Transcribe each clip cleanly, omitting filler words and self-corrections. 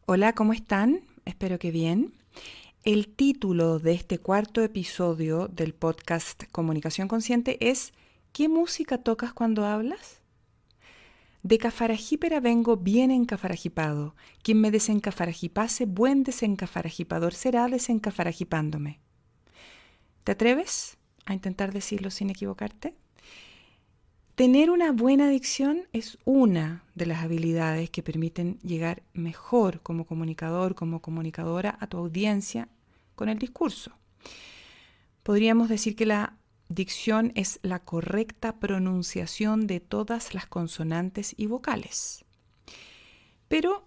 Hola, ¿cómo están? Espero que bien. El título de este cuarto episodio del podcast Comunicación Consciente es ¿Qué música tocas cuando hablas? De Cafarajípera vengo bien encafarajipado. Quien me desencafarajipase, buen desencafarajipador será desencafarajipándome. ¿Te atreves a intentar decirlo sin equivocarte? Tener una buena dicción es una de las habilidades que permiten llegar mejor como comunicador, como comunicadora a tu audiencia con el discurso. Podríamos decir que la dicción es la correcta pronunciación de todas las consonantes y vocales. Pero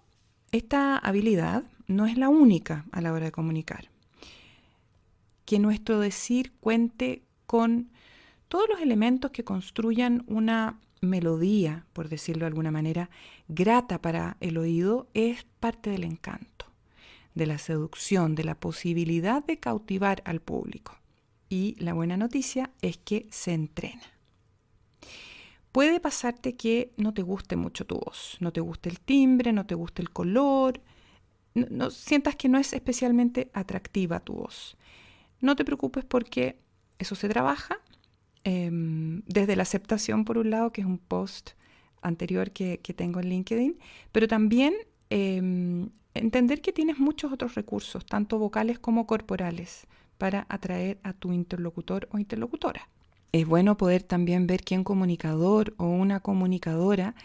esta habilidad no es la única a la hora de comunicar. Que nuestro decir cuente con todos los elementos que construyan una melodía, por decirlo de alguna manera, grata para el oído, es parte del encanto, de la seducción, de la posibilidad de cautivar al público. Y la buena noticia es que se entrena. Puede pasarte que no te guste mucho tu voz, no te guste el timbre, no te guste el color, no sientas que no es especialmente atractiva tu voz. No te preocupes porque eso se trabaja desde la aceptación, por un lado, que es un post anterior que tengo en LinkedIn, pero también entender que tienes muchos otros recursos, tanto vocales como corporales, para atraer a tu interlocutor o interlocutora. Es bueno poder también ver que un comunicador o una comunicadora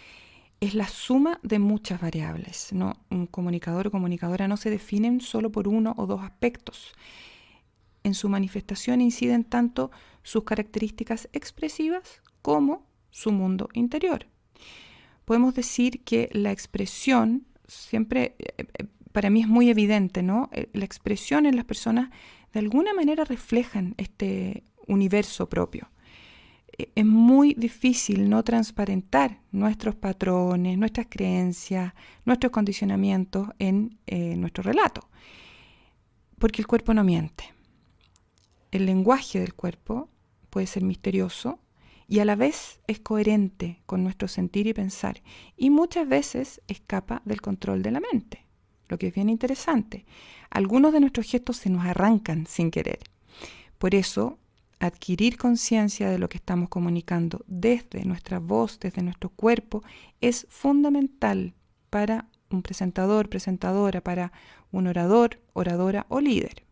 es la suma de muchas variables, ¿no? Un comunicador o comunicadora no se definen solo por uno o dos aspectos. En su manifestación inciden tanto sus características expresivas como su mundo interior. Podemos decir que la expresión, siempre para mí es muy evidente, ¿no? La expresión en las personas de alguna manera reflejan este universo propio. Es muy difícil no transparentar nuestros patrones, nuestras creencias, nuestros condicionamientos en nuestro relato, porque el cuerpo no miente. El lenguaje del cuerpo puede ser misterioso y a la vez es coherente con nuestro sentir y pensar, y muchas veces escapa del control de la mente, lo que es bien interesante. Algunos de nuestros gestos se nos arrancan sin querer. Por eso, adquirir conciencia de lo que estamos comunicando desde nuestra voz, desde nuestro cuerpo, es fundamental para un presentador, presentadora, para un orador, oradora o líder.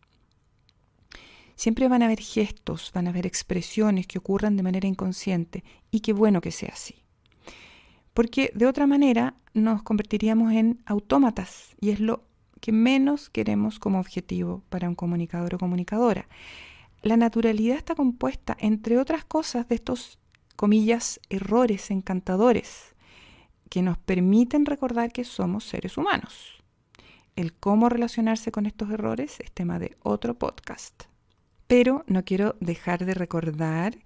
Siempre van a haber gestos, van a haber expresiones que ocurran de manera inconsciente, y qué bueno que sea así. Porque de otra manera nos convertiríamos en autómatas, y es lo que menos queremos como objetivo para un comunicador o comunicadora. La naturalidad está compuesta, entre otras cosas, de estos, comillas, errores encantadores que nos permiten recordar que somos seres humanos. El cómo relacionarse con estos errores es tema de otro podcast. Pero no quiero dejar de recordar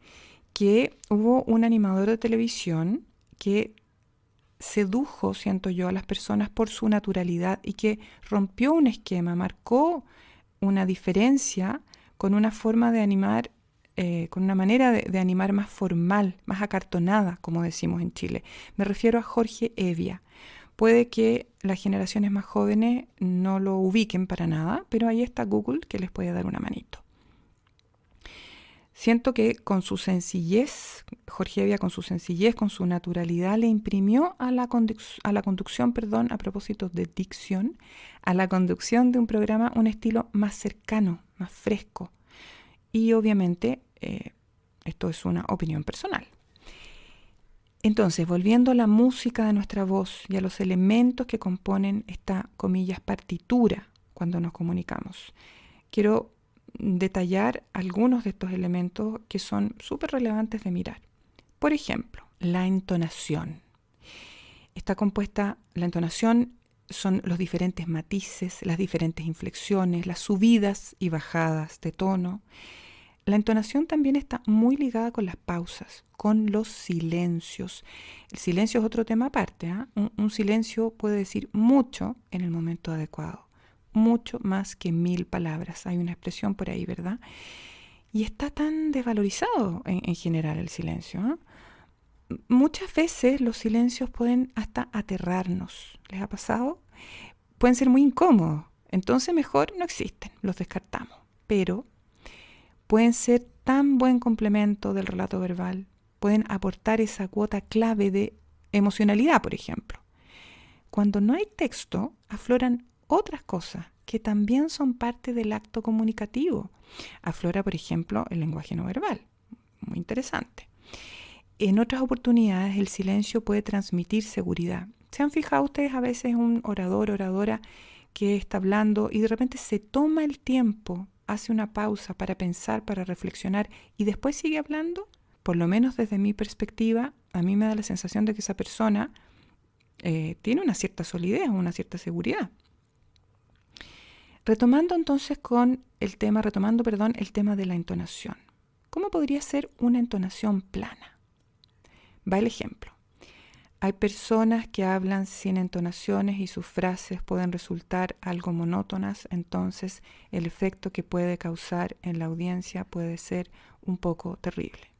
que hubo un animador de televisión que sedujo, siento yo, a las personas por su naturalidad y que rompió un esquema, marcó una diferencia con una forma de animar, con una manera de animar más formal, más acartonada, como decimos en Chile. Me refiero a Jorge Evia. Puede que las generaciones más jóvenes no lo ubiquen para nada, pero ahí está Google que les puede dar una manito. Siento que con su sencillez, Jorge Evia con su sencillez, con su naturalidad, le imprimió a la conducción, a propósito de dicción, a la conducción de un programa un estilo más cercano, más fresco. Y obviamente esto es una opinión personal. Entonces, volviendo a la música de nuestra voz y a los elementos que componen esta, comillas, partitura cuando nos comunicamos, quiero detallar algunos de estos elementos que son súper relevantes de mirar. Por ejemplo, la entonación. Está compuesta, la entonación son los diferentes matices, las diferentes inflexiones, las subidas y bajadas de tono. La entonación también está muy ligada con las pausas, con los silencios. El silencio es otro tema aparte, ¿eh? Un silencio puede decir mucho en el momento adecuado. Mucho más que 1000 palabras. Hay una expresión por ahí, ¿verdad? Y está tan desvalorizado en general el silencio, ¿eh? Muchas veces los silencios pueden hasta aterrarnos. ¿Les ha pasado? pueden ser muy incómodos. Entonces mejor no existen, los descartamos. Pero pueden ser tan buen complemento del relato verbal, pueden aportar esa cuota clave de emocionalidad, por ejemplo. Cuando no hay texto, afloran otras cosas que también son parte del acto comunicativo. Aflora, por ejemplo, el lenguaje no verbal. Muy interesante. En otras oportunidades, el silencio puede transmitir seguridad. ¿Se han fijado ustedes a veces un orador, oradora que está hablando y de repente se toma el tiempo, hace una pausa para pensar, para reflexionar y después sigue hablando? Por lo menos desde mi perspectiva, a mí me da la sensación de que esa persona tiene una cierta solidez, una cierta seguridad. Retomando el tema de la entonación. ¿Cómo podría ser una entonación plana? Va el ejemplo. Hay personas que hablan sin entonaciones y sus frases pueden resultar algo monótonas, entonces el efecto que puede causar en la audiencia puede ser un poco terrible.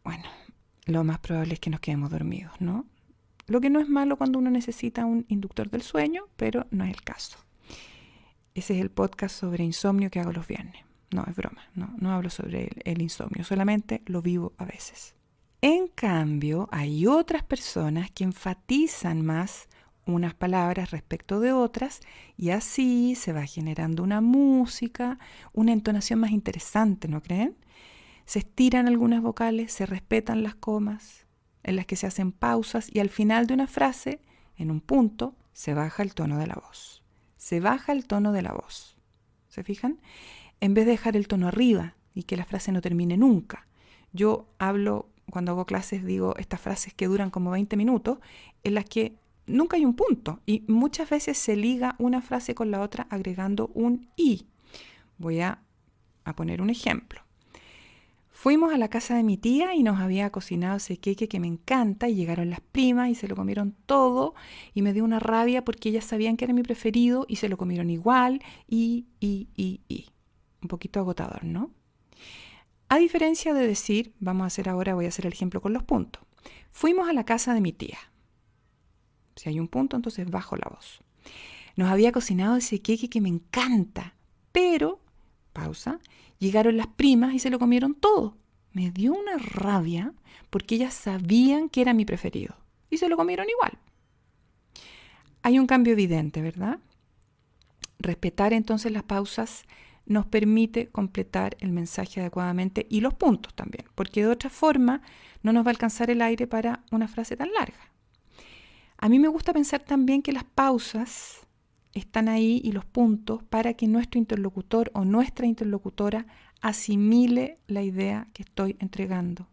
Bueno, lo más probable es que nos quedemos dormidos, ¿no? Lo que no es malo cuando uno necesita un inductor del sueño, pero no es el caso. Ese es el podcast sobre insomnio que hago los viernes. No, es broma, no hablo sobre el insomnio, solamente lo vivo a veces. En cambio, hay otras personas que enfatizan más unas palabras respecto de otras y así se va generando una música, una entonación más interesante, ¿no creen? Se estiran algunas vocales, se respetan las comas, en las que se hacen pausas y al final de una frase, en un punto, se baja el tono de la voz. Se baja el tono de la voz. ¿Se fijan? En vez de dejar el tono arriba y que la frase no termine nunca. Yo hablo, cuando hago clases, digo estas frases que duran como 20 minutos, en las que nunca hay un punto y muchas veces se liga una frase con la otra agregando un y. Voy a poner un ejemplo. Fuimos a la casa de mi tía y nos había cocinado ese queque que me encanta y llegaron las primas y se lo comieron todo y me dio una rabia porque ellas sabían que era mi preferido y se lo comieron igual y. Un poquito agotador, ¿no? A diferencia de decir, voy a hacer el ejemplo con los puntos. Fuimos a la casa de mi tía. Si hay un punto, entonces bajo la voz. Nos había cocinado ese queque que me encanta, pero, pausa, llegaron las primas y se lo comieron todo. Me dio una rabia porque ellas sabían que era mi preferido y se lo comieron igual. Hay un cambio evidente, ¿verdad? Respetar entonces las pausas nos permite completar el mensaje adecuadamente y los puntos también, porque de otra forma no nos va a alcanzar el aire para una frase tan larga. A mí me gusta pensar también que las pausas están ahí y los puntos para que nuestro interlocutor o nuestra interlocutora asimile la idea que estoy entregando.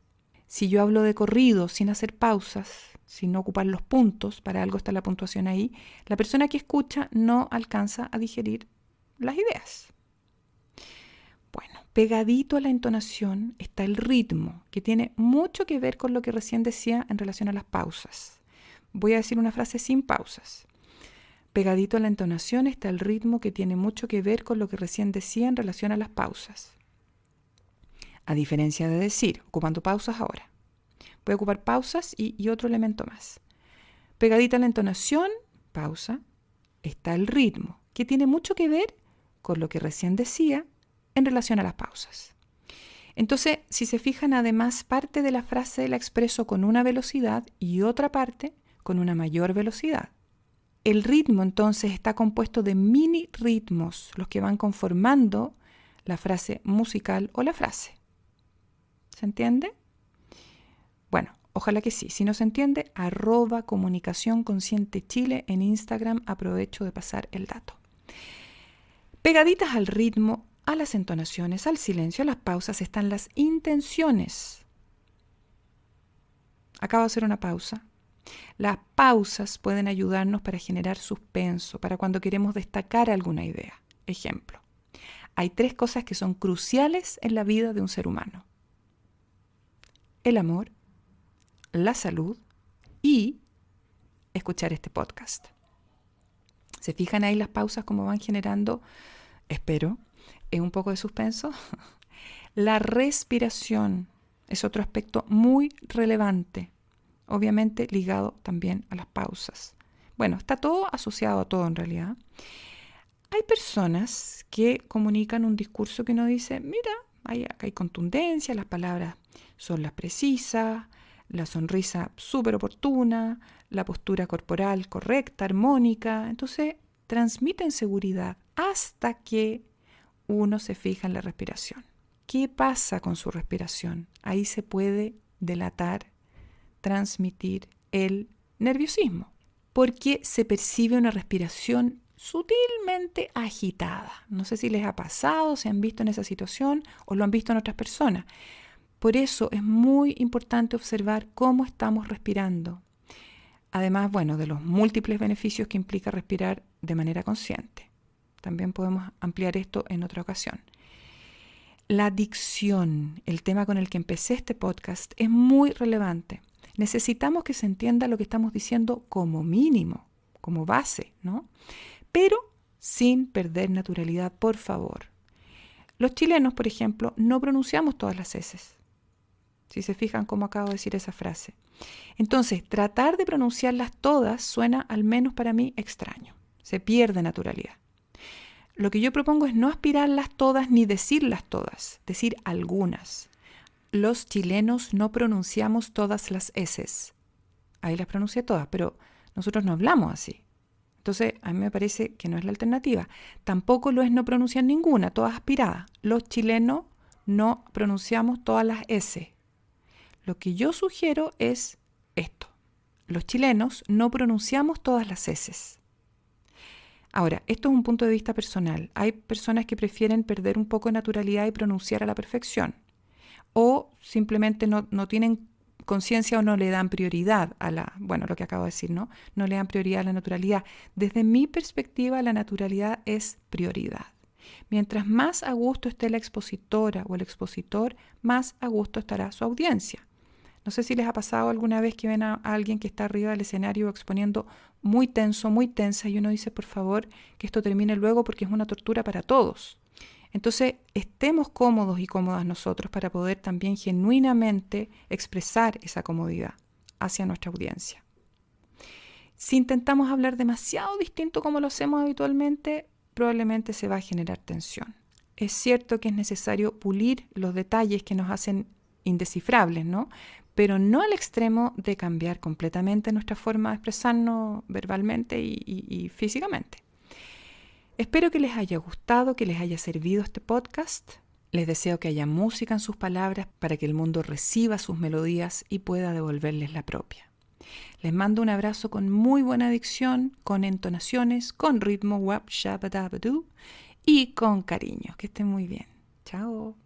Si yo hablo de corrido sin hacer pausas, sin no ocupar los puntos, para algo está la puntuación ahí, la persona que escucha no alcanza a digerir las ideas. Bueno, pegadito a la entonación está el ritmo, que tiene mucho que ver con lo que recién decía en relación a las pausas. Voy a decir una frase sin pausas. Pegadito a la entonación está el ritmo que tiene mucho que ver con lo que recién decía en relación a las pausas. A diferencia de decir, ocupando pausas ahora. Voy a ocupar pausas y otro elemento más. Pegadito a la entonación, pausa, está el ritmo, que tiene mucho que ver con lo que recién decía en relación a las pausas. Entonces, si se fijan, además, parte de la frase la expreso con una velocidad y otra parte con una mayor velocidad. El ritmo, entonces, está compuesto de mini ritmos, los que van conformando la frase musical o la frase. ¿Se entiende? Bueno, ojalá que sí. Si no se entiende, @Comunicación Consciente Chile en Instagram. Aprovecho de pasar el dato. Pegaditas al ritmo, a las entonaciones, al silencio, a las pausas, están las intenciones. Acabo de hacer una pausa. Las pausas pueden ayudarnos para generar suspenso, para cuando queremos destacar alguna idea. Ejemplo, hay 3 cosas que son cruciales en la vida de un ser humano: el amor, la salud y escuchar este podcast. ¿Se fijan ahí las pausas cómo van generando, espero, un poco de suspenso? La respiración es otro aspecto muy relevante, obviamente ligado también a las pausas. Bueno, está todo asociado a todo en realidad. Hay personas que comunican un discurso que uno dice, mira, acá hay contundencia, las palabras son las precisas, la sonrisa súper oportuna, la postura corporal correcta, armónica. Entonces, transmiten seguridad hasta que uno se fija en la respiración. ¿Qué pasa con su respiración? Ahí se puede delatar, transmitir el nerviosismo, porque se percibe una respiración sutilmente agitada. No sé si les ha pasado, se han visto en esa situación o lo han visto en otras personas. Por eso es muy importante observar cómo estamos respirando. Además, bueno, de los múltiples beneficios que implica respirar de manera consciente. También podemos ampliar esto en otra ocasión. La dicción, el tema con el que empecé este podcast, es muy relevante. Necesitamos que se entienda lo que estamos diciendo como mínimo, como base, ¿no? Pero sin perder naturalidad, por favor. Los chilenos, por ejemplo, no pronunciamos todas las eses. Si se fijan cómo acabo de decir esa frase. Entonces, tratar de pronunciarlas todas suena, al menos para mí, extraño. Se pierde naturalidad. Lo que yo propongo es no aspirarlas todas ni decirlas todas, decir algunas. Los chilenos no pronunciamos todas las eses. Ahí las pronuncié todas, pero nosotros no hablamos así. Entonces, a mí me parece que no es la alternativa. Tampoco lo es no pronunciar ninguna, todas aspiradas. Los chilenos no pronunciamos todas las S. Lo que yo sugiero es esto. Los chilenos no pronunciamos todas las S. Ahora, esto es un punto de vista personal. Hay personas que prefieren perder un poco de naturalidad y pronunciar a la perfección. O simplemente no tienen conciencia o no le dan prioridad a lo que acabo de decir, ¿no? No le dan prioridad a la naturalidad. Desde mi perspectiva, la naturalidad es prioridad. Mientras más a gusto esté la expositora o el expositor, más a gusto estará su audiencia. No sé si les ha pasado alguna vez que ven a alguien que está arriba del escenario exponiendo muy tenso, muy tensa, y uno dice, por favor, que esto termine luego porque es una tortura para todos. Entonces, estemos cómodos y cómodas nosotros para poder también genuinamente expresar esa comodidad hacia nuestra audiencia. Si intentamos hablar demasiado distinto como lo hacemos habitualmente, probablemente se va a generar tensión. Es cierto que es necesario pulir los detalles que nos hacen indescifrables, ¿no? Pero no al extremo de cambiar completamente nuestra forma de expresarnos verbalmente y físicamente. Espero que les haya gustado, que les haya servido este podcast. Les deseo que haya música en sus palabras para que el mundo reciba sus melodías y pueda devolverles la propia. Les mando un abrazo con muy buena dicción, con entonaciones, con ritmo wap shabadabadoo y con cariño. Que estén muy bien. Chao.